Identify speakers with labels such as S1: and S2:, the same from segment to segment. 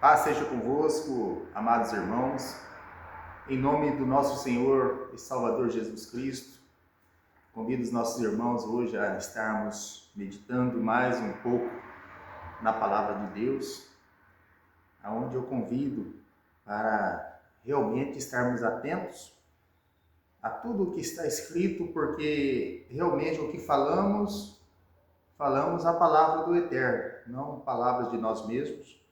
S1: Paz seja convosco, amados irmãos, em nome do nosso Senhor e Salvador Jesus Cristo. Convido os nossos irmãos hoje a estarmos meditando mais um pouco na Palavra de Deus, aonde eu convido para realmente estarmos atentos a tudo o que está escrito, porque realmente o que falamos a palavra do Eterno, não palavras de nós mesmos,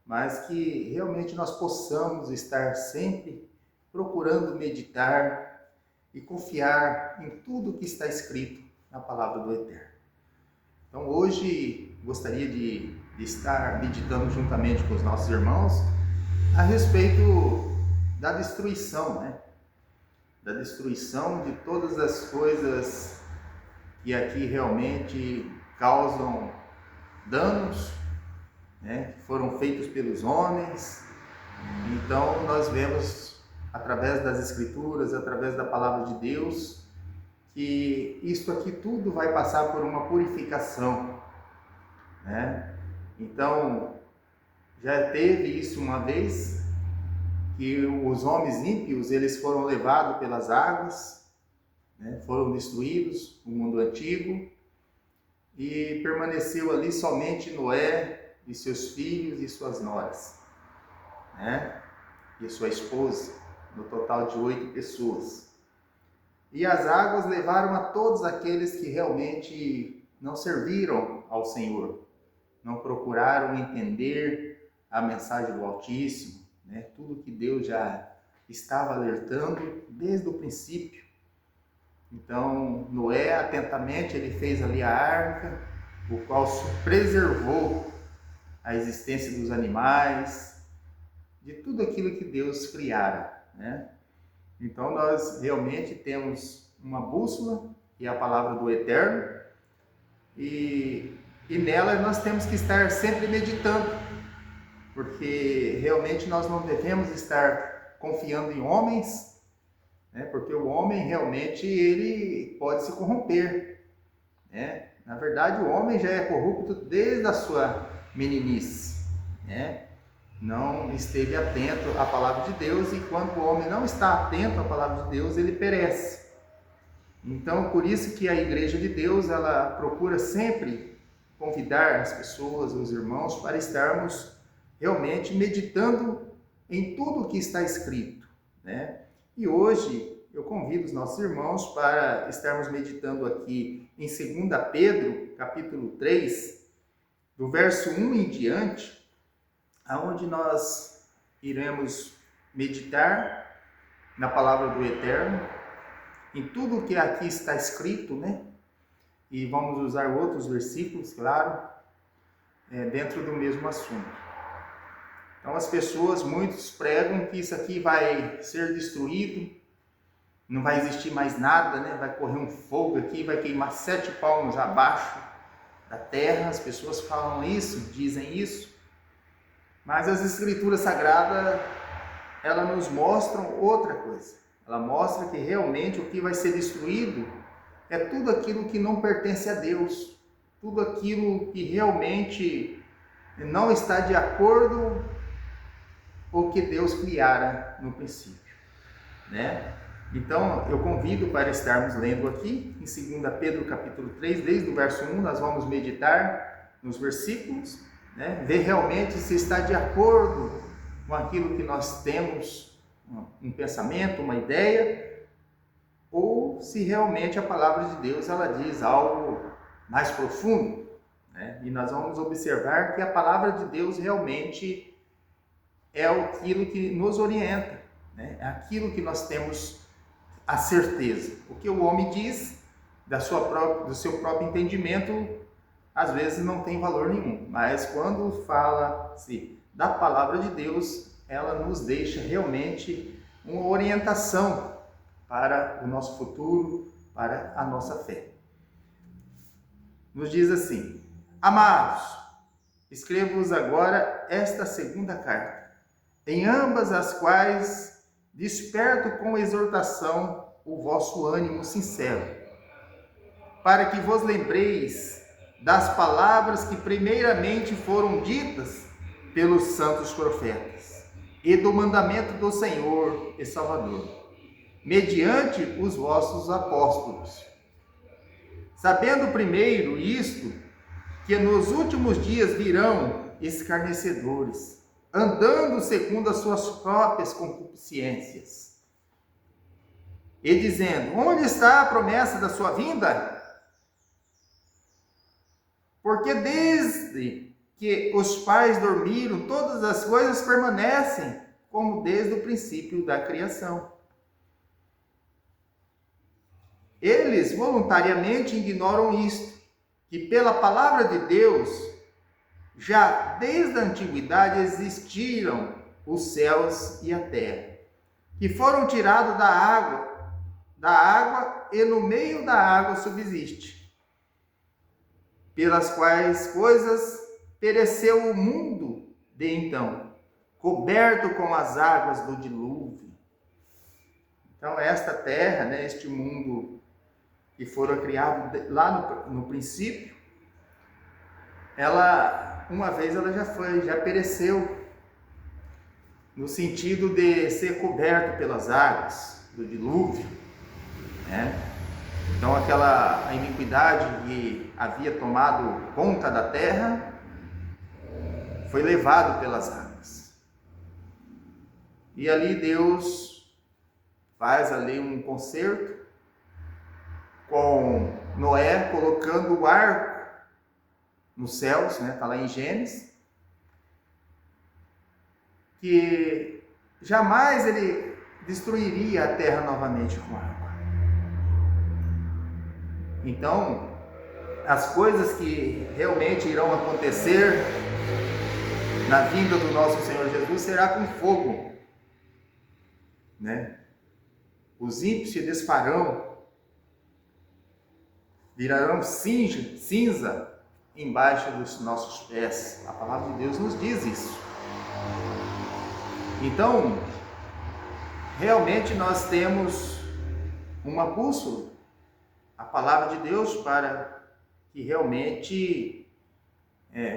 S1: mas que realmente nós possamos estar sempre procurando meditar e confiar em tudo que está escrito na palavra do Eterno. Então hoje gostaria de estar meditando juntamente com os nossos irmãos a respeito da destruição, Da destruição de todas as coisas que aqui realmente causam danos, que foram feitos pelos homens. Então nós vemos através das Escrituras, através da Palavra de Deus, que isso aqui tudo vai passar por uma purificação, Então já teve isso uma vez, que os homens ímpios eles foram levados pelas águas, foram destruídos, o mundo antigo, e permaneceu ali somente Noé e seus filhos e suas noras, e sua esposa, no total de 8 pessoas. E as águas levaram a todos aqueles que realmente não serviram ao Senhor, não procuraram entender a mensagem do Altíssimo, tudo que Deus já estava alertando desde o princípio. Então Noé atentamente ele fez ali a arca, o qual preservou a existência dos animais, de tudo aquilo que Deus criara, Então nós realmente temos uma bússola, que é a palavra do Eterno, e nela nós temos que estar sempre meditando, porque realmente nós não devemos estar confiando em homens, porque o homem realmente ele pode se corromper, Na verdade o homem já é corrupto desde a sua meninice, Não esteve atento à palavra de Deus, e quando o homem não está atento à palavra de Deus, ele perece. Então, por isso que a Igreja de Deus, ela procura sempre convidar as pessoas, os irmãos, para estarmos realmente meditando em tudo o que está escrito, E hoje eu convido os nossos irmãos para estarmos meditando aqui em 2 Pedro, capítulo 3, do verso 1 em diante, aonde nós iremos meditar na palavra do Eterno, em tudo o que aqui está escrito, E vamos usar outros versículos, claro, dentro do mesmo assunto. Então as pessoas, muitos pregam que isso aqui vai ser destruído, não vai existir mais nada, Vai correr um fogo aqui, vai queimar 7 palmos abaixo da terra. As pessoas falam isso, dizem isso. Mas as Escrituras Sagradas, elas nos mostram outra coisa. Ela mostra que realmente o que vai ser destruído é tudo aquilo que não pertence a Deus, tudo aquilo que realmente não está de acordo com o que Deus criara no princípio, Então eu convido para estarmos lendo aqui em 2 Pedro capítulo 3, desde o verso 1, nós vamos meditar nos versículos, ver realmente se está de acordo com aquilo que nós temos, um pensamento, uma ideia, ou se realmente a palavra de Deus ela diz algo mais profundo, E nós vamos observar que a palavra de Deus realmente é aquilo que nos orienta, É aquilo que nós temos a certeza. O que o homem diz do seu próprio entendimento, às vezes não tem valor nenhum, mas quando fala-se da palavra de Deus, ela nos deixa realmente uma orientação para o nosso futuro, para a nossa fé. Nos diz assim: Amados, escrevo-vos agora esta segunda carta, em ambas as quais desperto com exortação o vosso ânimo sincero, para que vos lembreis das palavras que primeiramente foram ditas pelos santos profetas, e do mandamento do Senhor e Salvador, mediante os vossos apóstolos. Sabendo primeiro isto, que nos últimos dias virão escarnecedores, andando segundo as suas próprias concupiscências, e dizendo: onde está a promessa da sua vinda? Porque desde que os pais dormiram, todas as coisas permanecem como desde o princípio da criação. Eles voluntariamente ignoram isto, que pela palavra de Deus, já desde a antiguidade existiram os céus e a terra, que foram tirados da água e no meio da água subsiste, pelas quais coisas pereceu o mundo de então, coberto com as águas do dilúvio. Então esta terra, este mundo que foram criados lá no princípio, uma vez já pereceu, no sentido de ser coberto pelas águas do dilúvio, Então a iniquidade que havia tomado conta da terra foi levado pelas águas. E ali Deus faz ali um concerto com Noé, colocando o arco nos céus, está lá em Gênesis, que jamais ele destruiria a terra novamente com água. Então, as coisas que realmente irão acontecer na vinda do nosso Senhor Jesus será com fogo, Os ímpios se desfarão, virarão cinza embaixo dos nossos pés. A palavra de Deus nos diz isso. Então, realmente nós temos uma bússola, a palavra de Deus, para que realmente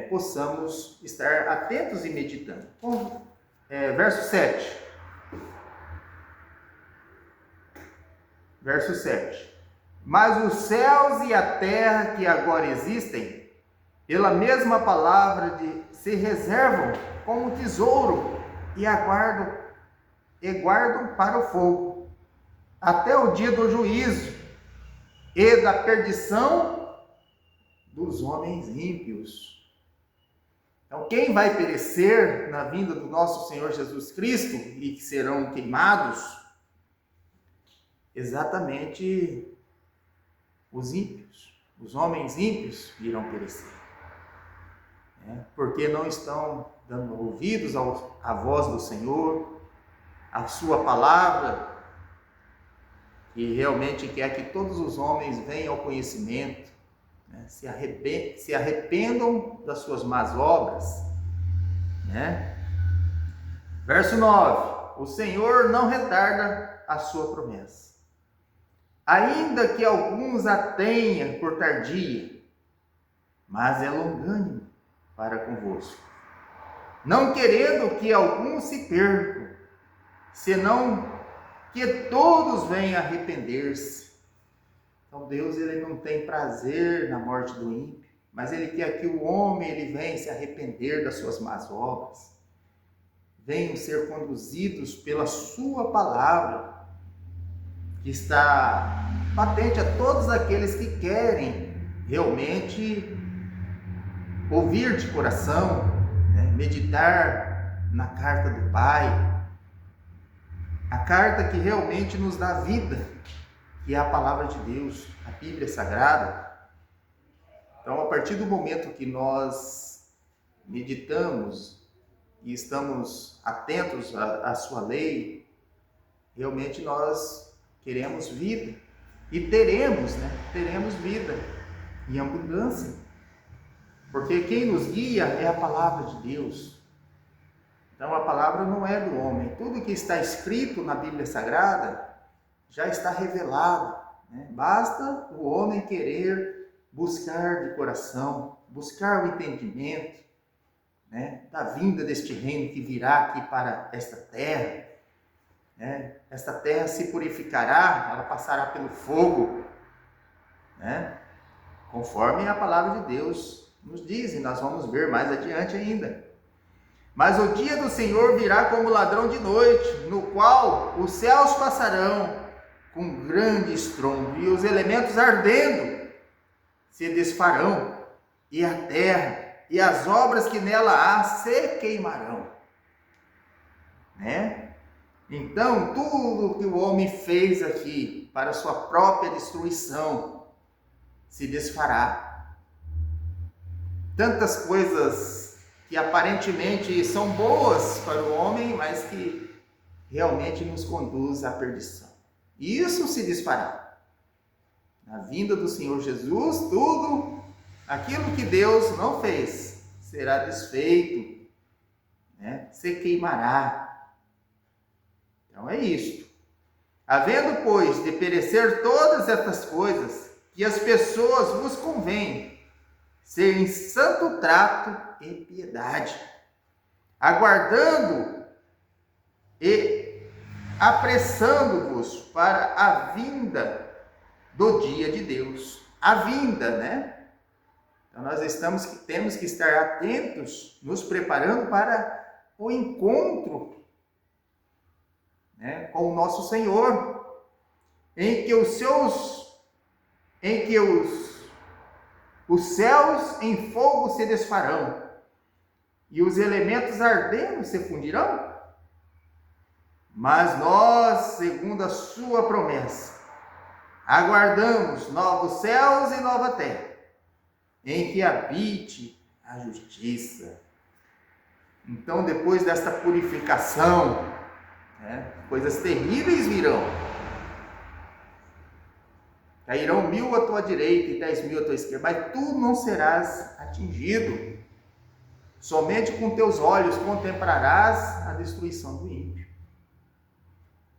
S1: possamos estar atentos e meditando. Verso 7. Verso 7. Mas os céus e a terra que agora existem, pela mesma palavra se reservam como tesouro e guardam para o fogo, até o dia do juízo e da perdição dos homens ímpios. Então, quem vai perecer na vinda do nosso Senhor Jesus Cristo e que serão queimados? Exatamente os ímpios. Os homens ímpios irão perecer, porque não estão dando ouvidos à voz do Senhor, à sua palavra, que realmente quer que todos os homens venham ao conhecimento, se arrependam das suas más obras. Verso 9. O Senhor não retarda a sua promessa, ainda que alguns a tenham por tardia, mas é longânimo para convosco, não querendo que alguns se percam, senão que todos venham arrepender-se. Então Deus, ele não tem prazer na morte do ímpio, mas ele quer que o homem ele venha se arrepender das suas más obras, venham ser conduzidos pela sua palavra, que está patente a todos aqueles que querem realmente ouvir de coração, meditar na carta do Pai, a carta que realmente nos dá vida, que é a palavra de Deus, a Bíblia Sagrada. Então, a partir do momento que nós meditamos e estamos atentos à sua lei, realmente nós queremos vida e teremos vida em abundância, porque quem nos guia é a palavra de Deus. Então a palavra não é do homem, tudo que está escrito na Bíblia Sagrada já está revelado, Basta o homem querer buscar de coração, buscar o entendimento, né, da vinda deste reino que virá aqui para esta terra. Né? Esta terra se purificará, ela passará pelo fogo, né? Conforme a palavra de Deus nos diz, e nós vamos ver mais adiante ainda. Mas o dia do Senhor virá como ladrão de noite, no qual os céus passarão com grande estrondo, e os elementos ardendo se desfarão, e a terra e as obras que nela há se queimarão. Né? Então, tudo que o homem fez aqui para sua própria destruição se desfará. Tantas coisas que aparentemente são boas para o homem, mas que realmente nos conduz à perdição. E isso se desfará. Na vinda do Senhor Jesus, tudo aquilo que Deus não fez será desfeito, né? Se queimará. Então é isto. Havendo, pois, de perecer todas estas coisas, que as pessoas vos convém ser em santo trato e piedade, aguardando e apressando-vos para a vinda do dia de Deus. A vinda, né? Então nós temos que estar atentos, nos preparando para o encontro, né, com o nosso Senhor, em que os céus em fogo se desfarão e os elementos ardendo se fundirão. Mas nós, segundo a sua promessa, aguardamos novos céus e nova terra, em que habite a justiça. Então, depois desta purificação, né, coisas terríveis virão. Cairão 1000 à tua direita e 10.000 à tua esquerda, mas tu não serás atingido. Somente com teus olhos contemplarás a destruição do ímpio.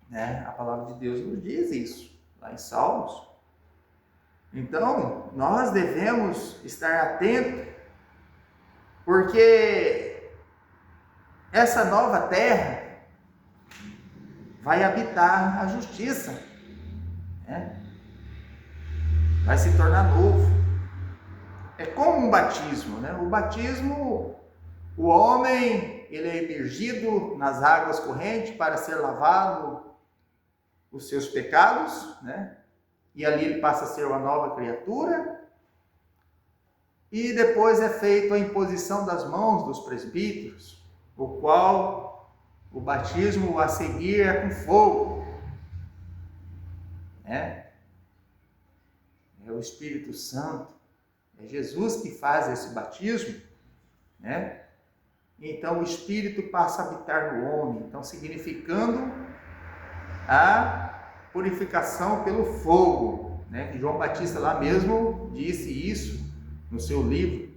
S1: Né? A palavra de Deus nos diz isso, lá em Salmos. Então, nós devemos estar atentos, porque essa nova terra vai habitar a justiça, né? Vai se tornar novo. É como um batismo, né? O batismo, o homem, ele é imergido nas águas correntes para ser lavado os seus pecados, né? E ali ele passa a ser uma nova criatura. E depois é feita a imposição das mãos dos presbíteros, o qual o batismo a seguir é com fogo, né? É o Espírito Santo, é Jesus que faz esse batismo, né? Então o Espírito passa a habitar no homem, então significando a purificação pelo fogo, né? Que João Batista lá mesmo disse isso no seu livro,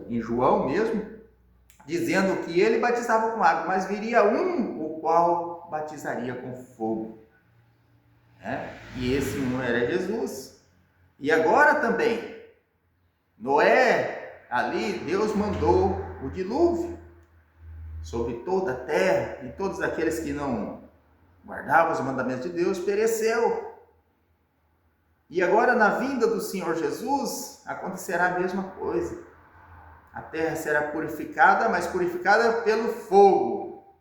S1: em João mesmo, dizendo que ele batizava com água, mas viria um o qual batizaria com fogo, né? E esse um era Jesus. E agora também, Noé, ali Deus mandou o dilúvio sobre toda a terra, e todos aqueles que não guardavam os mandamentos de Deus pereceu. E agora na vinda do Senhor Jesus acontecerá a mesma coisa. A terra será purificada, mas purificada pelo fogo,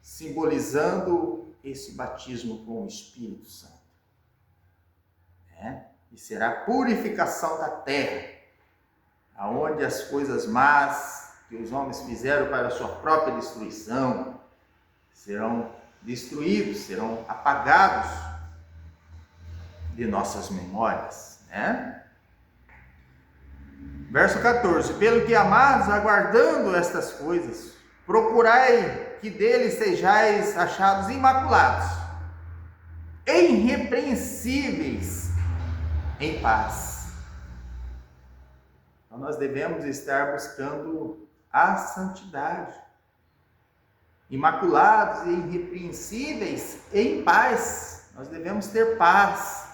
S1: simbolizando esse batismo com o Espírito Santo. E será a purificação da terra, aonde as coisas más que os homens fizeram para a sua própria destruição serão destruídos, serão apagados de nossas memórias, né? Verso 14: pelo que, amados, aguardando estas coisas, procurai que deles sejais achados imaculados, irrepreensíveis, em paz. Então nós devemos estar buscando a santidade, imaculados e irrepreensíveis em paz. Nós devemos ter paz,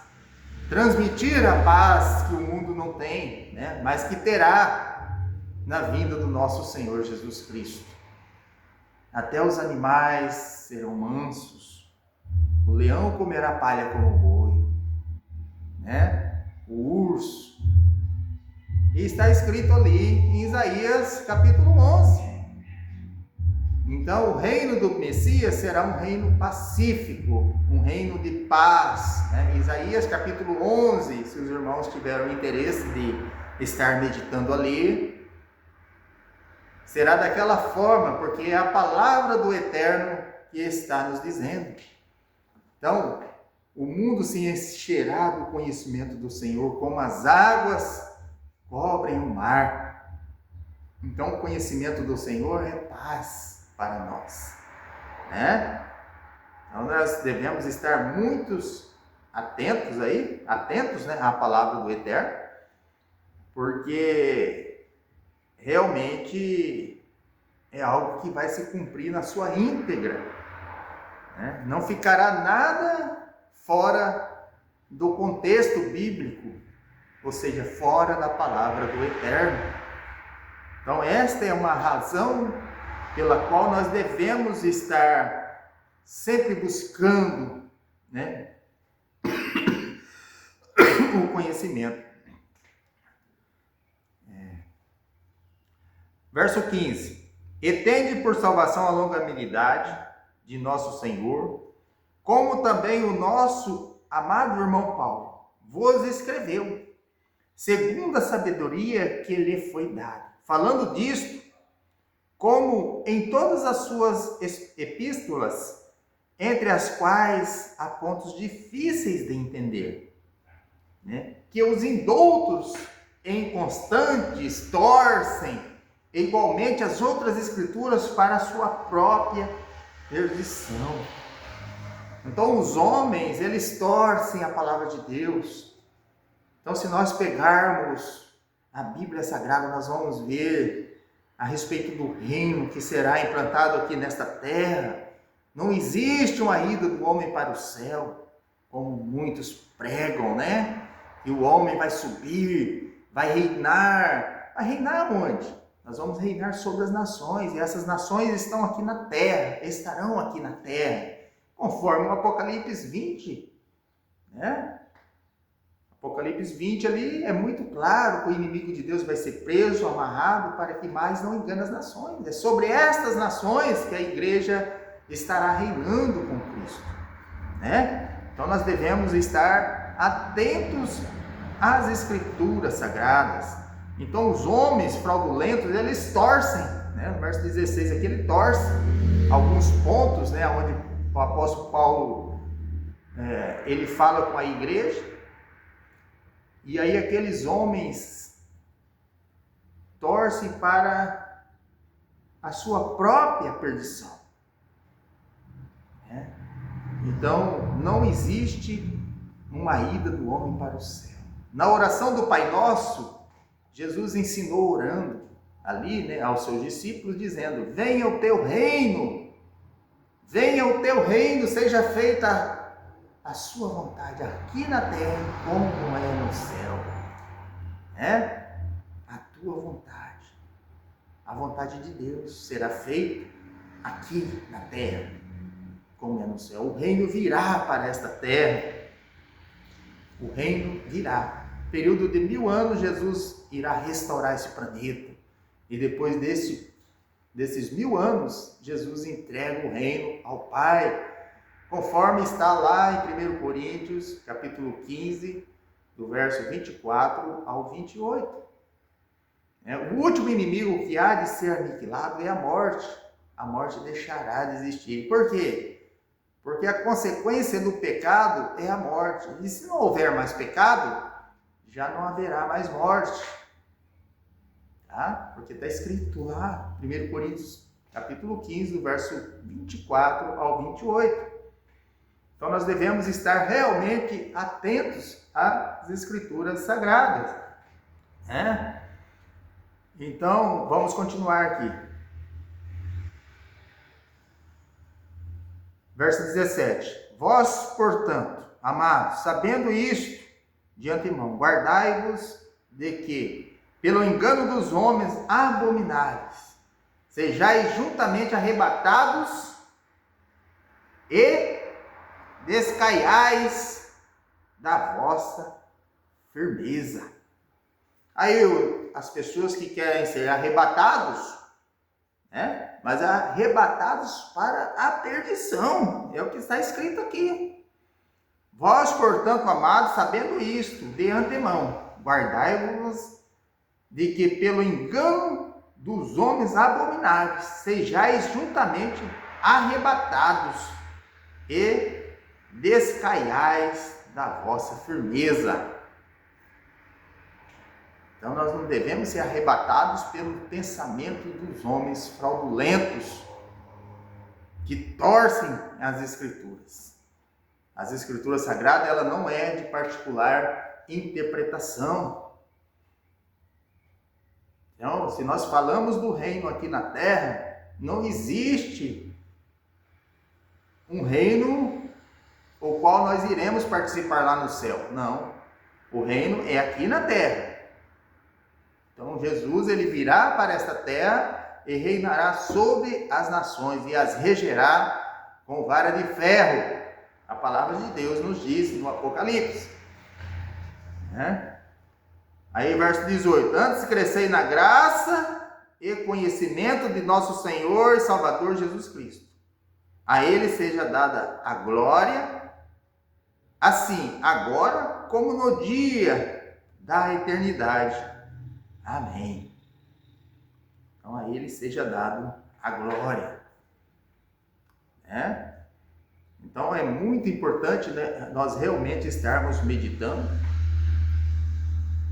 S1: transmitir a paz que o mundo não tem, né? Mas que terá na vinda do nosso Senhor Jesus Cristo. Até os animais serão mansos, o leão comerá palha como boi, né? O urso. E está escrito ali em Isaías capítulo 11. Então, o reino do Messias será um reino pacífico, um reino de paz, né? Isaías capítulo 11, se os irmãos tiveram interesse de estar meditando ali, será daquela forma, porque é a palavra do Eterno que está nos dizendo. Então, o mundo se encherá do conhecimento do Senhor, como as águas cobrem o mar. Então, o conhecimento do Senhor é paz para nós, né? Então, nós devemos estar muitos atentos, né, à palavra do Eterno, porque realmente é algo que vai se cumprir na sua íntegra, né? Não ficará nada fora do contexto bíblico, ou seja, fora da palavra do Eterno. Então, esta é uma razão pela qual nós devemos estar sempre buscando, né, o conhecimento. Verso 15: E tende por salvação a longanimidade de nosso Senhor, como também o nosso amado irmão Paulo vos escreveu, segundo a sabedoria que lhe foi dada. Falando disto, como em todas as suas epístolas, entre as quais há pontos difíceis de entender, né, que os indoutos inconstantes torcem igualmente as outras escrituras para a sua própria perdição. Então os homens, eles torcem a palavra de Deus. Então, se nós pegarmos a Bíblia Sagrada, nós vamos ver a respeito do reino que será implantado aqui nesta terra. Não existe uma ida do homem para o céu, como muitos pregam, né? Que o homem vai subir, vai reinar. Vai reinar onde? Nós vamos reinar sobre as nações, e essas nações estão aqui na terra, estarão aqui na terra, conforme o Apocalipse 20, né? Apocalipse 20 ali é muito claro que o inimigo de Deus vai ser preso, amarrado, para que mais não engane as nações. É sobre estas nações que a igreja estará reinando com Cristo, né? Então nós devemos estar atentos às escrituras sagradas. Então os homens fraudulentos, eles torcem, né? No verso 16 aqui ele torce alguns pontos, né? Onde o apóstolo Paulo ele fala com a igreja, e aí aqueles homens torcem para a sua própria perdição, né? Então não existe uma ida do homem para o céu. Na oração do Pai Nosso, Jesus ensinou orando ali, né, aos seus discípulos, dizendo: venha o teu reino, seja feita a sua vontade aqui na terra como é no céu, né? A tua vontade, a vontade de Deus será feita aqui na terra como é no céu. O reino virá para esta terra, o reino virá. Período de 1000 anos, Jesus irá restaurar esse planeta. E depois desses 1000 anos, Jesus entrega o reino ao Pai, conforme está lá em 1 Coríntios, capítulo 15, do verso 24 ao 28. O último inimigo que há de ser aniquilado é a morte. A morte deixará de existir. Por quê? Porque a consequência do pecado é a morte. E se não houver mais pecado, já não haverá mais morte, tá? Porque está escrito lá, 1 Coríntios, capítulo 15, do verso 24 ao 28. Então nós devemos estar realmente atentos às escrituras sagradas, né? Então, vamos continuar aqui. Verso 17. Vós, portanto, amados, sabendo isto, de antemão, guardai-vos de que, pelo engano dos homens abomináveis, sejais juntamente arrebatados e descaiais da vossa firmeza. Aí as pessoas que querem ser arrebatados, né? Mas arrebatados para a perdição, é o que está escrito aqui. Vós, portanto, amados, sabendo isto de antemão, guardai-vos de que pelo engano dos homens abomináveis sejais juntamente arrebatados e descaiais da vossa firmeza. Então nós não devemos ser arrebatados pelo pensamento dos homens fraudulentos que torcem as Escrituras. As Escrituras Sagradas, ela não é de particular interpretação. Então, se nós falamos do reino aqui na terra, não existe um reino o qual nós iremos participar lá no céu. Não. O reino é aqui na terra. Então Jesus, ele virá para esta terra e reinará sobre as nações e as regerá com vara de ferro. A palavra de Deus nos diz no Apocalipse. Aí verso 18: antes crescei na graça e conhecimento de nosso Senhor e Salvador Jesus Cristo. A Ele seja dada a glória, assim agora como no dia da eternidade. Amém. Então a Ele seja dado a glória. Então é muito importante, né, nós realmente estarmos meditando,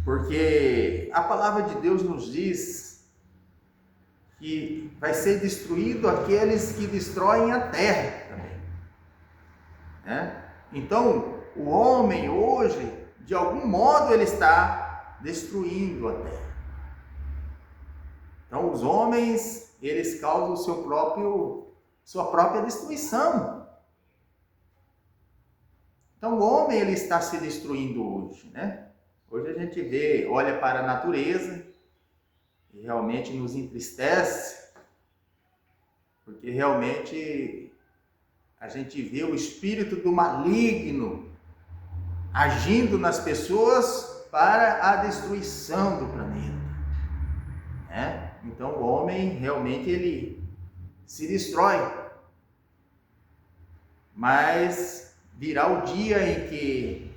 S1: porque a palavra de Deus nos diz que vai ser destruído aqueles que destroem a terra também. Então o homem hoje, de algum modo, ele está destruindo a terra. Então os homens, eles causam sua própria destruição. Então o homem, ele está se destruindo hoje, né? Hoje a gente vê, olha para a natureza e realmente nos entristece, porque realmente a gente vê o espírito do maligno agindo nas pessoas para a destruição do planeta. Então o homem realmente ele se destrói, mas virá o dia em que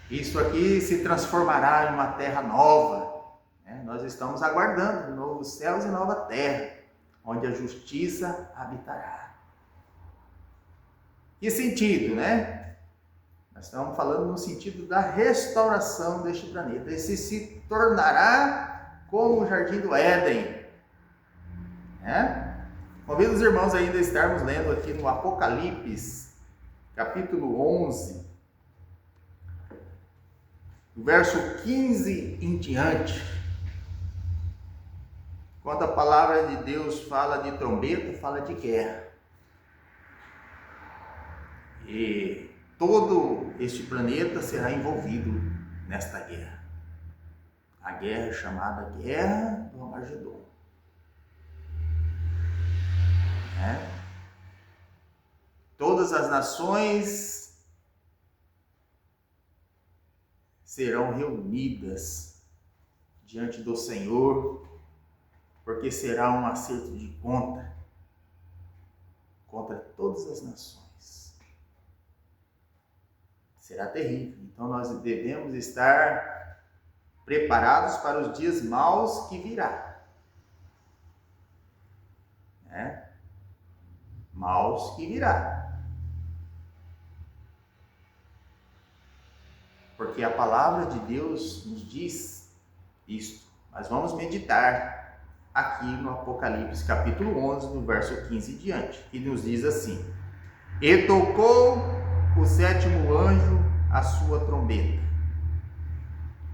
S1: isso aqui se transformará em uma terra nova. Nós estamos aguardando novos céus e nova terra, onde a justiça habitará. Que sentido, né? Nós estamos falando no sentido da restauração deste planeta. Esse se tornará como o Jardim do Éden. Convido os irmãos ainda a estarmos lendo aqui no Apocalipse, capítulo 11, do verso 15 em diante. Quando a palavra de Deus fala de trombeta, fala de guerra. E todo este planeta será envolvido nesta guerra. A guerra chamada Guerra do Armagedon. Todas as nações serão reunidas diante do Senhor, porque será um acerto de conta contra todas as nações. Será terrível. Então nós devemos estar preparados para os dias maus que virá. Maus que virá. Porque a palavra de Deus nos diz isto. Mas vamos meditar aqui no Apocalipse capítulo 11, no verso 15 em diante, que nos diz assim: e tocou o sétimo anjo a sua trombeta,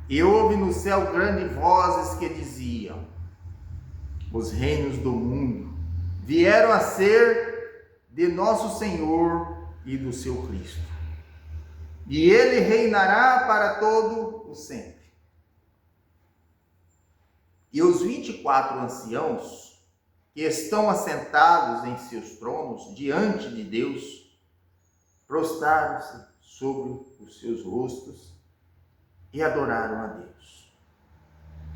S1: e houve no céu grandes vozes que diziam: os reinos do mundo vieram a ser de nosso Senhor e do seu Cristo, e ele reinará para todo o sempre. E os 24 anciãos que estão assentados em seus tronos diante de Deus, prostraram-se sobre os seus rostos e adoraram a Deus,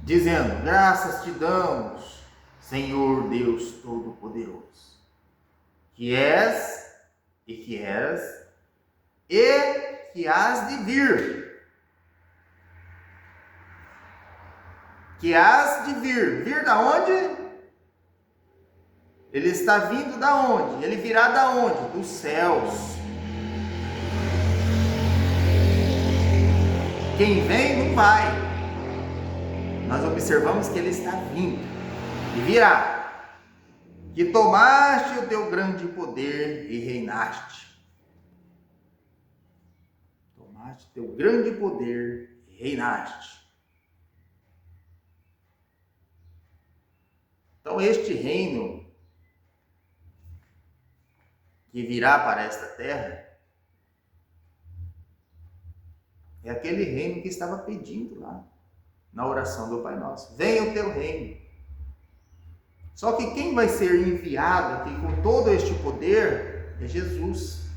S1: dizendo: graças te damos, Senhor Deus Todo-Poderoso, que és e que eras e que hás de vir. Que hás de vir. Vir da onde? Ele está vindo da onde? Ele virá da onde? Dos céus. Quem vem não vai. Nós observamos que ele está vindo e virá. Que tomaste o teu grande poder e reinaste. Tomaste o teu grande poder e reinaste. Então, este reino que virá para esta terra é aquele reino que estava pedindo lá na oração do Pai Nosso. Venha o teu reino. Só que quem vai ser enviado aqui com todo este poder é Jesus.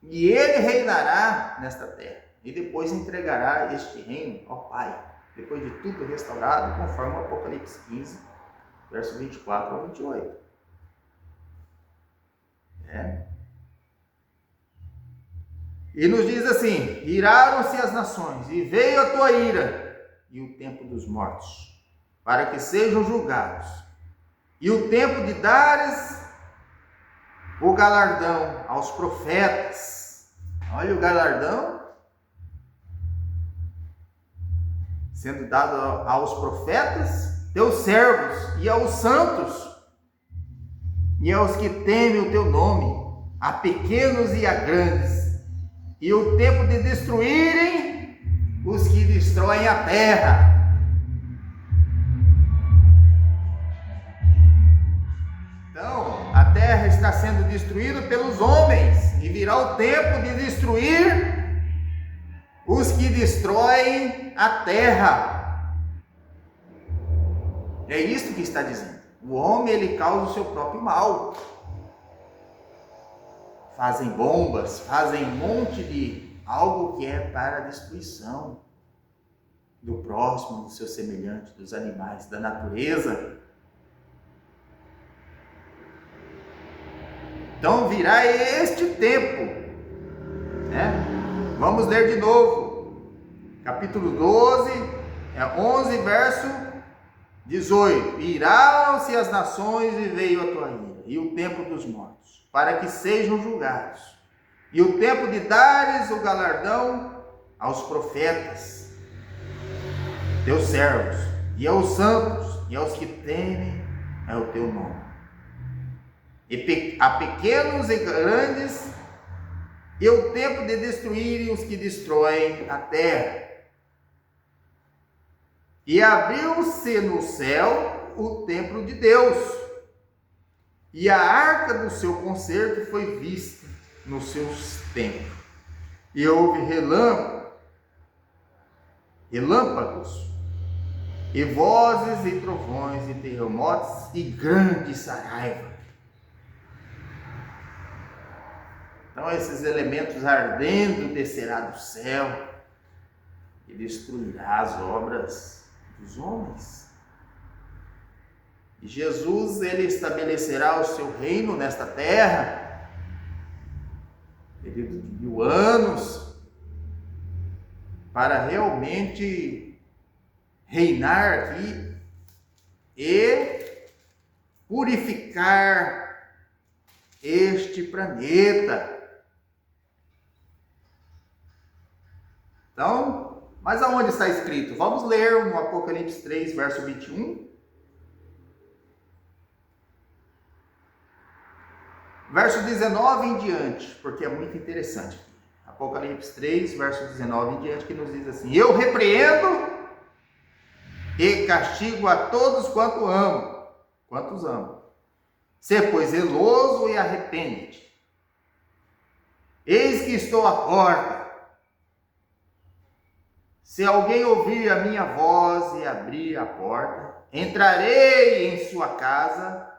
S1: E ele reinará nesta terra e depois entregará este reino ao Pai, depois de tudo restaurado, conforme o Apocalipse 15, verso 24 ao 28. E nos diz assim: iraram-se as nações, e veio a tua ira, e o tempo dos mortos, para que sejam julgados, e o tempo de dares o galardão aos profetas. Olha o galardão sendo dado aos profetas, teus servos, e aos santos, e aos que temem o teu nome, a pequenos e a grandes, e o tempo de destruírem os que destroem a terra. Então, a terra está sendo destruída pelos homens, e virá o tempo de destruir os que destroem a terra. É isso que está dizendo. O homem, ele causa o seu próprio mal. Fazem bombas, fazem um monte de algo que é para a destruição do próximo, do seu semelhante, dos animais, da natureza. Então virá este tempo, né? Vamos ler de novo, capítulo 12, 11, verso 18. Iraram-se as nações e veio a tua ira, e o tempo dos mortos, para que sejam julgados, e o tempo de dares o galardão aos profetas, teus servos, e aos santos, e aos que temem o teu nome, e a pequenos e grandes, e o tempo de destruírem os que destroem a terra. E abriu-se no céu o templo de Deus, e a arca do seu concerto foi vista no seu templo. E houve relâmpagos, e vozes, e trovões, e terremotos, e grande saraiva. Então esses elementos ardendo descerá do céu e destruirá as obras dos homens. E Jesus, ele estabelecerá o seu reino nesta terra, período de 1000 anos, para realmente reinar aqui e purificar este planeta. Então, mas aonde está escrito? Vamos ler no Apocalipse 3, verso 21. Verso 19 em diante, porque é muito interessante. Apocalipse 3, verso 19 em diante, que nos diz assim: eu repreendo e castigo a todos quantos amo. Sê, pois, zeloso e arrepende-te. Eis que estou à porta. Se alguém ouvir a minha voz e abrir a porta, entrarei em sua casa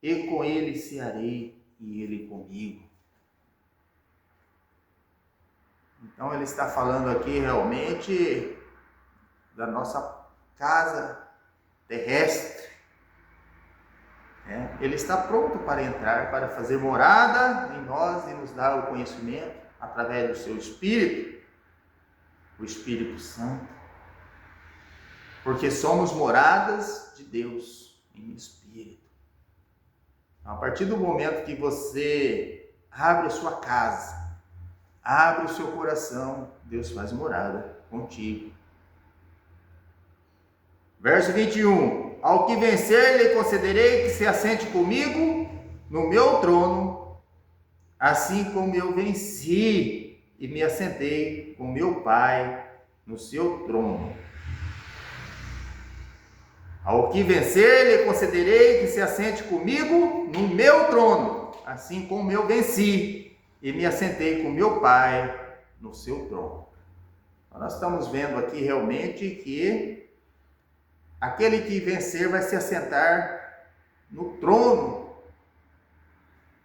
S1: e com ele cearei e ele comigo. Então ele está falando aqui realmente da nossa casa terrestre. Ele está pronto para entrar, para fazer morada em nós e nos dar o conhecimento através do seu Espírito, o Espírito Santo, porque somos moradas de Deus em Espírito. A partir do momento que você abre a sua casa, abre o seu coração, Deus faz morada contigo. Verso 21. Ao que vencer, lhe concederei que se assente comigo no meu trono, assim como eu venci e me assentei com meu Pai no seu trono. Ao que vencer, lhe concederei que se assente comigo no meu trono, assim como eu venci e me assentei com meu Pai no seu trono. Então, nós estamos vendo aqui realmente que aquele que vencer vai se assentar no trono,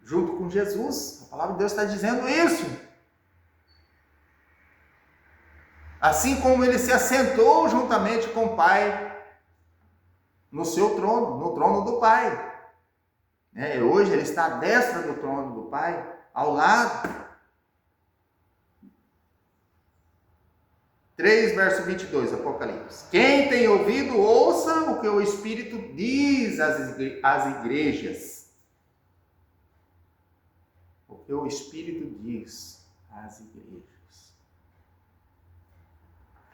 S1: junto com Jesus. A palavra de Deus está dizendo isso. Assim como ele se assentou juntamente com o Pai no seu trono, no trono do Pai. Hoje ele está à destra do trono do Pai, ao lado. 3, verso 22, Apocalipse. Quem tem ouvido, ouça o que o Espírito diz às igrejas. O que o Espírito diz às igrejas.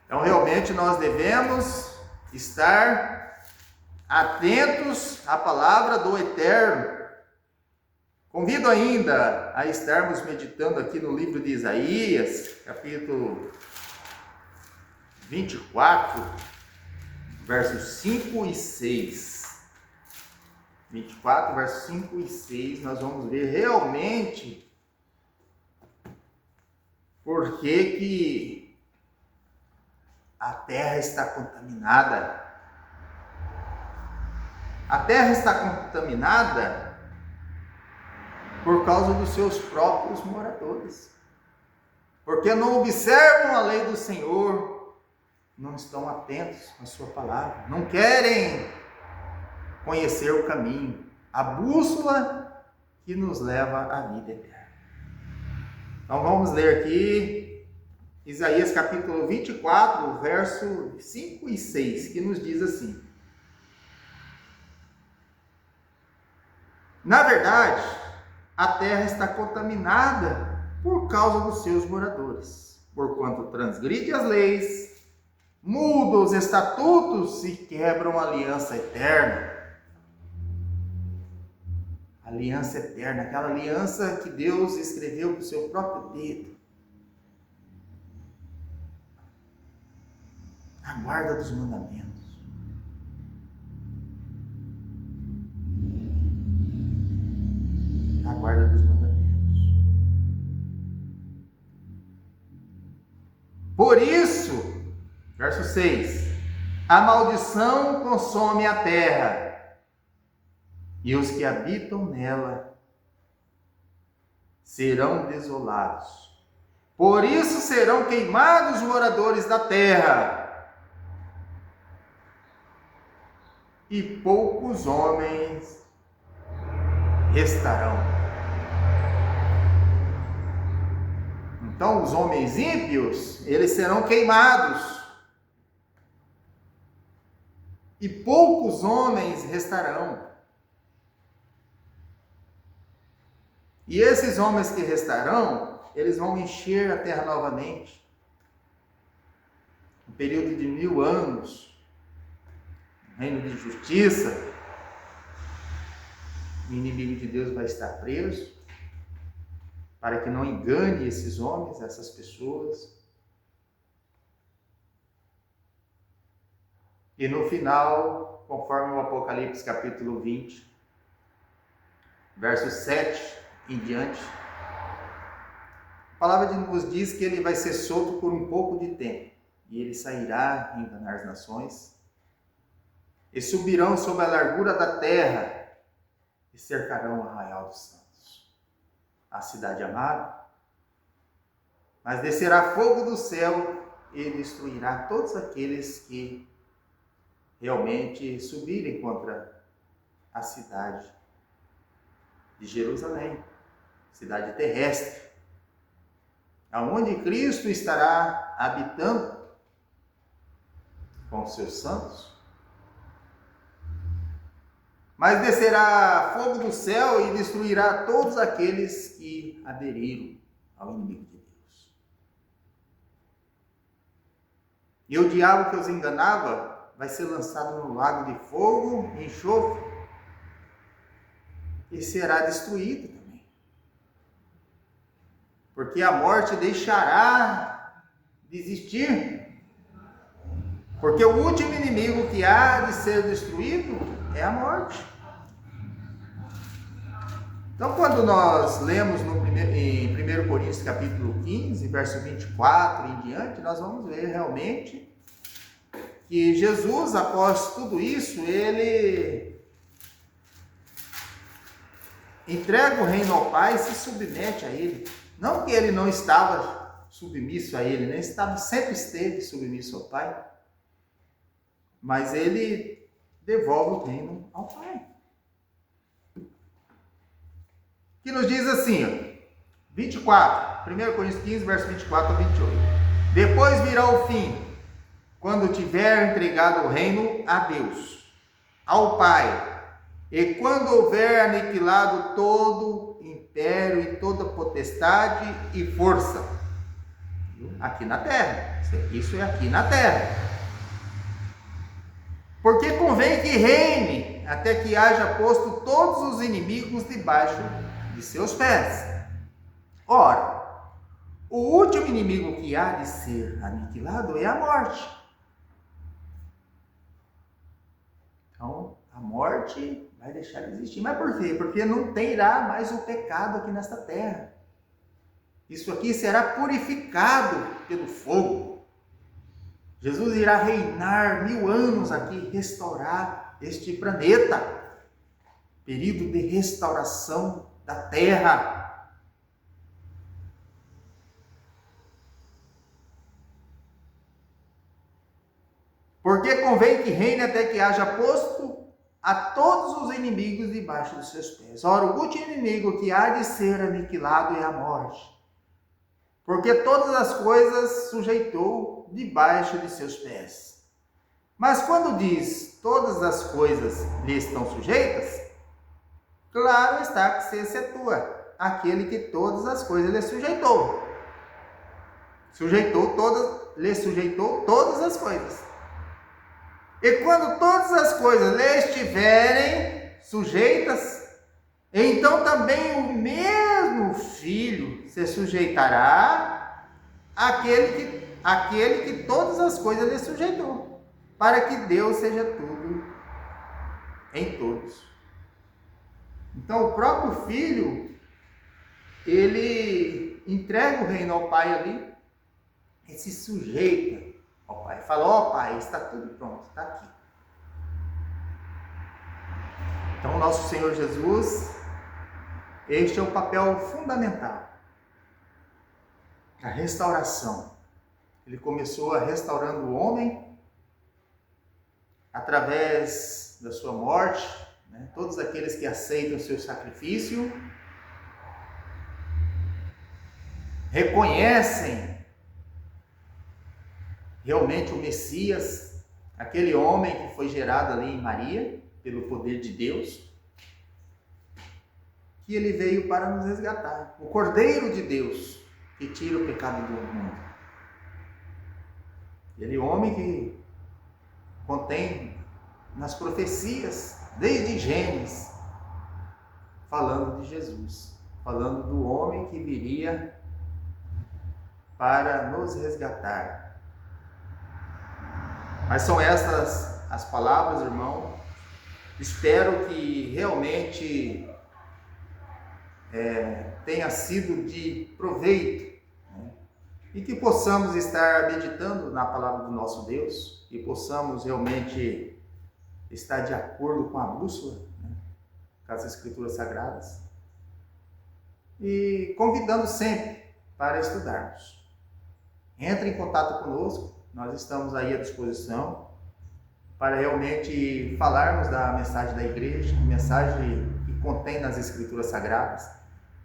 S1: Então, realmente, nós devemos estar atentos à palavra do Eterno. Convido ainda a estarmos meditando aqui no livro de Isaías, capítulo 24, versos 5 e 6. 24, versos 5 e 6, nós vamos ver realmente por que a terra está contaminada. A terra está contaminada por causa dos seus próprios moradores. Porque não observam a lei do Senhor, não estão atentos à sua palavra, não querem conhecer o caminho, a bússola que nos leva à vida eterna. Então vamos ler aqui Isaías capítulo 24, verso 5 e 6, que nos diz assim: na verdade, a terra está contaminada por causa dos seus moradores, porquanto transgride as leis, muda os estatutos e quebram a aliança eterna. Aliança eterna, aquela aliança que Deus escreveu com o seu próprio dedo. A guarda dos mandamentos. A guarda dos mandamentos. Por isso, verso 6, a maldição consome a terra, e os que habitam nela serão desolados. Por isso serão queimados os moradores da terra, e poucos homens restarão. Então os homens ímpios, eles serão queimados, e poucos homens restarão. E esses homens que restarão, eles vão encher a terra novamente. Um período de 1000 anos. Um reino de justiça. O inimigo de Deus vai estar preso, para que não engane esses homens, essas pessoas. E no final, conforme o Apocalipse capítulo 20, verso 7 em diante, a palavra de Deus diz que ele vai ser solto por um pouco de tempo. e ele sairá a enganar as nações. E subirão sobre a largura da terra e cercarão o arraial dos santos, a cidade amada. Mas descerá fogo do céu e destruirá todos aqueles que realmente subirem contra a cidade de Jerusalém, cidade terrestre, aonde Cristo estará habitando com os seus santos. Mas descerá fogo do céu e destruirá todos aqueles que aderiram ao inimigo de Deus. E o diabo que os enganava vai ser lançado no lago de fogo e enxofre e será destruído também. Porque a morte deixará de existir. Porque o último inimigo que há de ser destruído é a morte. Então, quando nós lemos em 1 Coríntios capítulo 15, verso 24 em diante, nós vamos ver realmente que Jesus, após tudo isso, ele entrega o reino ao Pai e se submete a ele. Não que ele não estava submisso a ele, né? Sempre esteve submisso ao Pai, mas ele devolve o reino ao Pai. Que nos diz assim, ó, 24, 1 Coríntios 15, verso 24 a 28. Depois virá o fim, quando tiver entregado o reino a Deus, ao Pai, e quando houver aniquilado todo império e toda potestade e força, aqui na terra, isso é aqui na terra. Porque convém que reine até que haja posto todos os inimigos debaixo de seus pés. Ora, o último inimigo que há de ser aniquilado é a morte. Então, a morte vai deixar de existir. Mas por quê? Porque não terá mais o pecado aqui nesta terra. Isso aqui será purificado pelo fogo. Jesus irá reinar 1000 anos aqui, restaurar este planeta. Período de restauração da terra. Porque convém que reine até que haja posto a todos os inimigos debaixo dos seus pés. Ora, o último inimigo que há de ser aniquilado é a morte. Porque todas as coisas sujeitou debaixo de seus pés. Mas quando diz todas as coisas lhe estão sujeitas, claro está que se excetua aquele que todas as coisas lhe sujeitou. Lhe sujeitou todas as coisas. E quando todas as coisas lhe estiverem sujeitas, então também o mesmo Filho se sujeitará àquele que todas as coisas lhe sujeitou, para que Deus seja tudo em todos. Então o próprio Filho, ele entrega o reino ao Pai ali, e se sujeita ao Pai. Fala, ó Pai, está tudo pronto, está aqui. Então, nosso Senhor Jesus, este é o papel fundamental. A restauração. Ele começou restaurando o homem através da sua morte, né? Todos aqueles que aceitam o seu sacrifício, reconhecem realmente o Messias, aquele homem que foi gerado ali em Maria, pelo poder de Deus, que ele veio para nos resgatar. O Cordeiro de Deus, que tira o pecado do mundo. Ele é o homem que contém nas profecias, desde Gênesis, falando de Jesus, falando do homem que viria para nos resgatar. Mas são essas as palavras, irmão. Espero que realmente tenha sido de proveito, né? e que possamos estar meditando na palavra do nosso Deus, e possamos realmente estar de acordo com a bússola, né, com as Escrituras Sagradas, e convidando sempre para estudarmos. Entre em contato conosco, nós estamos aí à disposição para realmente falarmos da mensagem da igreja, mensagem que contém nas Escrituras Sagradas,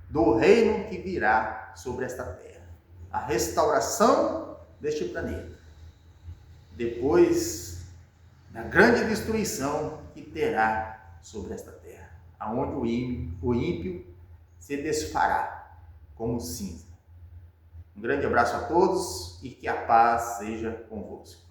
S1: do reino que virá sobre esta terra, a restauração deste planeta, depois da grande destruição que terá sobre esta terra, aonde o ímpio se desfará como cinza. Um grande abraço a todos e que a paz seja convosco.